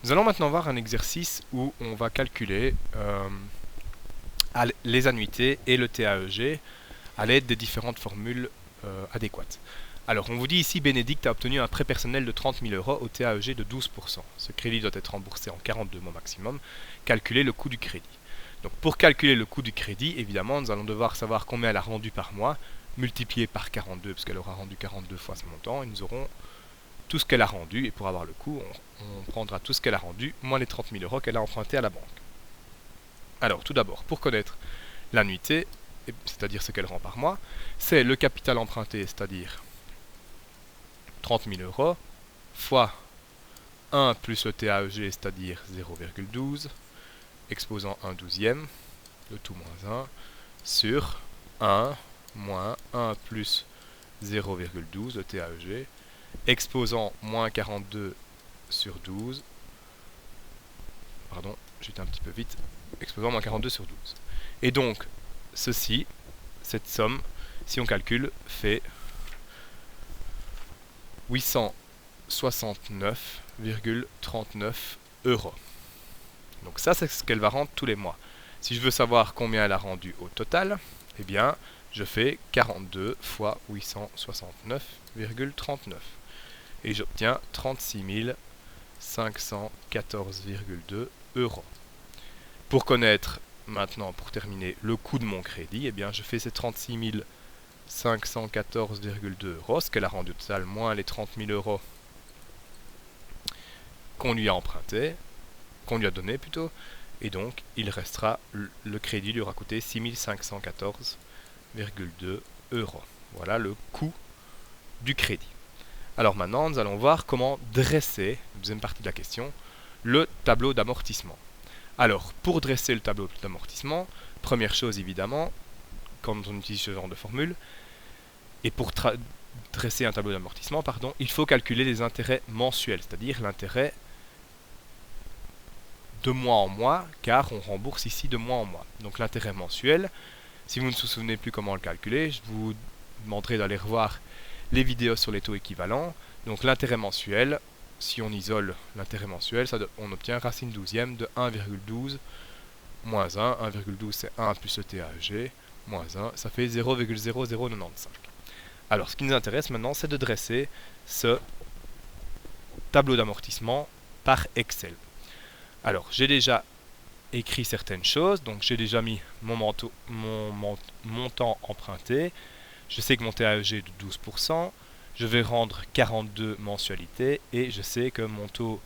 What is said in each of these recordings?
Nous allons maintenant voir un exercice où on va calculer les annuités et le TAEG à l'aide des différentes formules adéquates. Alors, on vous dit ici, Bénédicte a obtenu un prêt personnel de 30 000 € au TAEG de 12%. Ce crédit doit être remboursé en 42 mois maximum. Calculer le coût du crédit. Donc, pour calculer le coût du crédit, évidemment, nous allons devoir savoir combien elle a rendu par mois, multiplié par 42, parce qu'elle aura rendu 42 fois ce montant, et nous aurons tout ce qu'elle a rendu, et pour avoir le coût, on prendra tout ce qu'elle a rendu, moins les 30 000 € qu'elle a emprunté à la banque. Alors, tout d'abord, pour connaître l'annuité, c'est-à-dire ce qu'elle rend par mois, c'est le capital emprunté, c'est-à-dire 30 000 € fois 1 plus le TAEG, c'est-à-dire 0,12, exposant 1 douzième, le tout moins 1, sur 1 moins 1 plus 0,12, le TAEG, exposant moins 42 sur 12, pardon, j'étais un petit peu vite, exposant moins 42 sur 12. Et donc, ceci, cette somme, si on calcule, fait 869,39 €. Donc ça, c'est ce qu'elle va rendre tous les mois. Si je veux savoir combien elle a rendu au total, eh bien, je fais 42 fois 869,39. Et j'obtiens 36 514,2 €. Pour connaître maintenant, pour terminer, le coût de mon crédit, eh bien, je fais ces 36 514,2 €, ce qu'elle a rendu au total, moins les 30 000 € qu'on lui a emprunté, qu'on lui a donné plutôt, et donc il restera, le crédit lui aura coûté 6 514,2 €. Voilà le coût du crédit. Alors maintenant, nous allons voir comment dresser, deuxième partie de la question, le tableau d'amortissement. Alors, pour dresser le tableau d'amortissement, première chose évidemment, quand on utilise ce genre de formule, et pour dresser un tableau d'amortissement, pardon, il faut calculer les intérêts mensuels, c'est-à-dire l'intérêt de mois en mois, car on rembourse ici de mois en mois. Donc l'intérêt mensuel, si vous ne vous souvenez plus comment le calculer, je vous demanderai d'aller revoir les vidéos sur les taux équivalents. Donc l'intérêt mensuel, si on isole l'intérêt mensuel, on obtient racine douzième de 1,12 moins 1. 1,12 c'est 1 plus le TAEG, moins 1, ça fait 0,0095. Alors ce qui nous intéresse maintenant, c'est de dresser ce tableau d'amortissement par Excel. Alors j'ai déjà écrit certaines choses, donc j'ai déjà mis mon montant emprunté. Je sais que mon TAEG est de 12%, je vais rendre 42 mensualités et je sais que mon taux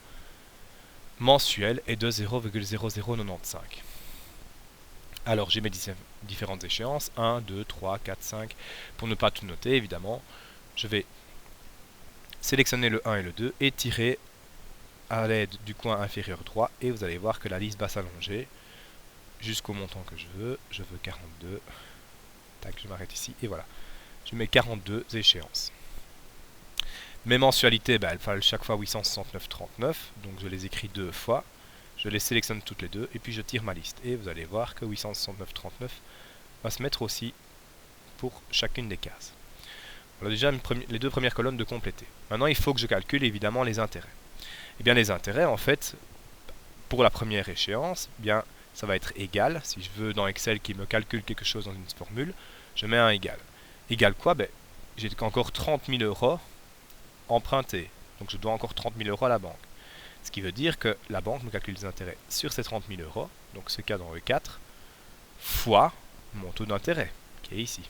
mensuel est de 0,0095. Alors j'ai mes différentes échéances, 1, 2, 3, 4, 5. Pour ne pas tout noter, évidemment, je vais sélectionner le 1 et le 2 et tirer à l'aide du coin inférieur droit et vous allez voir que la liste va s'allonger jusqu'au montant que je veux. Je veux 42. Tac, je m'arrête ici et voilà. Je mets 42 échéances. Mes mensualités, elles valent chaque fois 869,39, donc je les écris deux fois. Je les sélectionne toutes les deux et puis je tire ma liste. Et vous allez voir que 869,39 va se mettre aussi pour chacune des cases. On a déjà les deux premières colonnes de compléter. Maintenant, il faut que je calcule évidemment les intérêts. Et bien les intérêts, en fait, pour la première échéance, bien ça va être égal. Si je veux dans Excel qu'il me calcule quelque chose dans une formule, je mets un égal. Égal quoi? J'ai encore 30 000 € empruntés. Donc je dois encore 30 000 € à la banque. Ce qui veut dire que la banque me calcule les intérêts sur ces 30 000 €, donc ce cas dans E4, fois mon taux d'intérêt, qui est ici.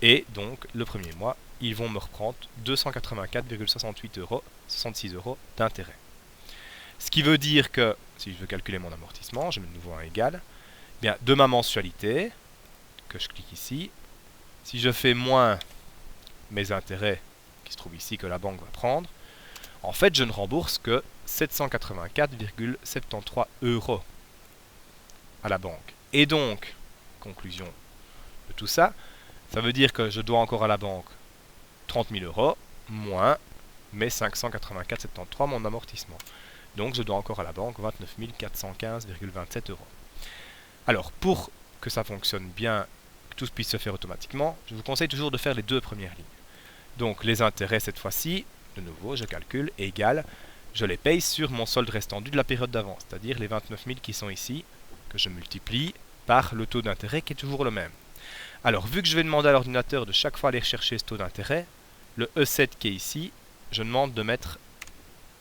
Et donc, le premier mois, ils vont me reprendre 284,66 € d'intérêt. Ce qui veut dire que, si je veux calculer mon amortissement, je mets de nouveau un égal, bien, de ma mensualité, que je clique ici, si je fais moins mes intérêts, qui se trouvent ici, que la banque va prendre, en fait, je ne rembourse que 784,73 € à la banque. Et donc, conclusion de tout ça, ça veut dire que je dois encore à la banque 30 000 € moins mes 584,73 mon amortissement. Donc je dois encore à la banque 29 415,27 €. Alors pour que ça fonctionne bien, que tout puisse se faire automatiquement, je vous conseille toujours de faire les deux premières lignes. Donc les intérêts cette fois-ci, de nouveau je calcule, égale, je les paye sur mon solde restant dû de la période d'avant, c'est-à-dire les 29 000 qui sont ici, que je multiplie par le taux d'intérêt qui est toujours le même. Alors, vu que je vais demander à l'ordinateur de chaque fois aller rechercher ce taux d'intérêt, le E7 qui est ici, je demande de mettre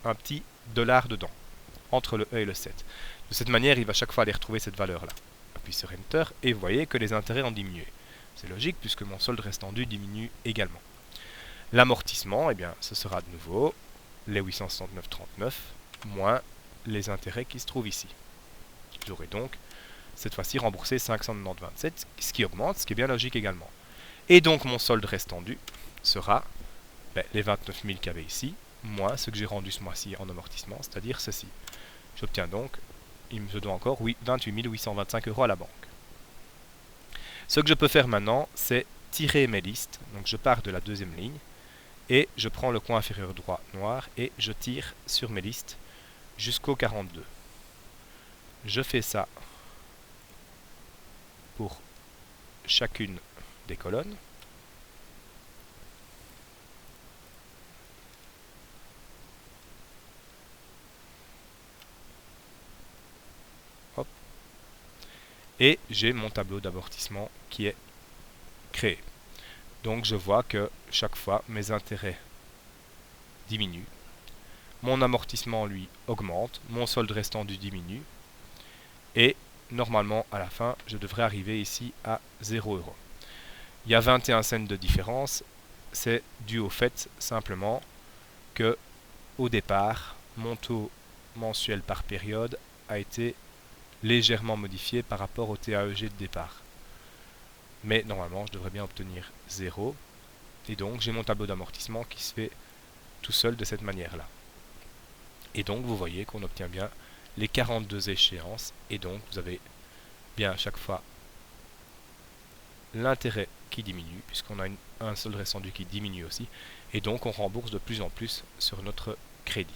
un petit dollar dedans, entre le E et le 7. De cette manière, il va chaque fois aller retrouver cette valeur-là. Appuie sur Enter et vous voyez que les intérêts ont diminué. C'est logique puisque mon solde restant dû diminue également. L'amortissement, eh bien, ce sera de nouveau les 869,39 moins les intérêts qui se trouvent ici. J'aurai donc cette fois-ci remboursé 590,27, ce qui augmente, ce qui est bien logique également. Et donc mon solde restant dû sera les 29 000 qu'il y avait ici, moins ce que j'ai rendu ce mois-ci en amortissement, c'est-à-dire ceci. J'obtiens donc, il me doit encore 28 825 € à la banque. Ce que je peux faire maintenant, c'est tirer mes listes. Donc je pars de la deuxième ligne, et je prends le coin inférieur droit noir, et je tire sur mes listes jusqu'au 42. Je fais ça pour chacune des colonnes. Hop. Et j'ai mon tableau d'amortissement qui est créé. Donc je vois que chaque fois mes intérêts diminuent. Mon amortissement lui augmente, mon solde restant dû diminue. Et normalement à la fin je devrais arriver ici à 0 €. Il y a 21 cents de différence, c'est dû au fait simplement que au départ mon taux mensuel par période a été légèrement modifié par rapport au TAEG de départ. Mais normalement je devrais bien obtenir 0 et donc j'ai mon tableau d'amortissement qui se fait tout seul de cette manière là. Et donc vous voyez qu'on obtient bien les 42 échéances et donc vous avez bien à chaque fois l'intérêt qui diminue puisqu'on a un solde restant dû qui diminue aussi et donc on rembourse de plus en plus sur notre crédit.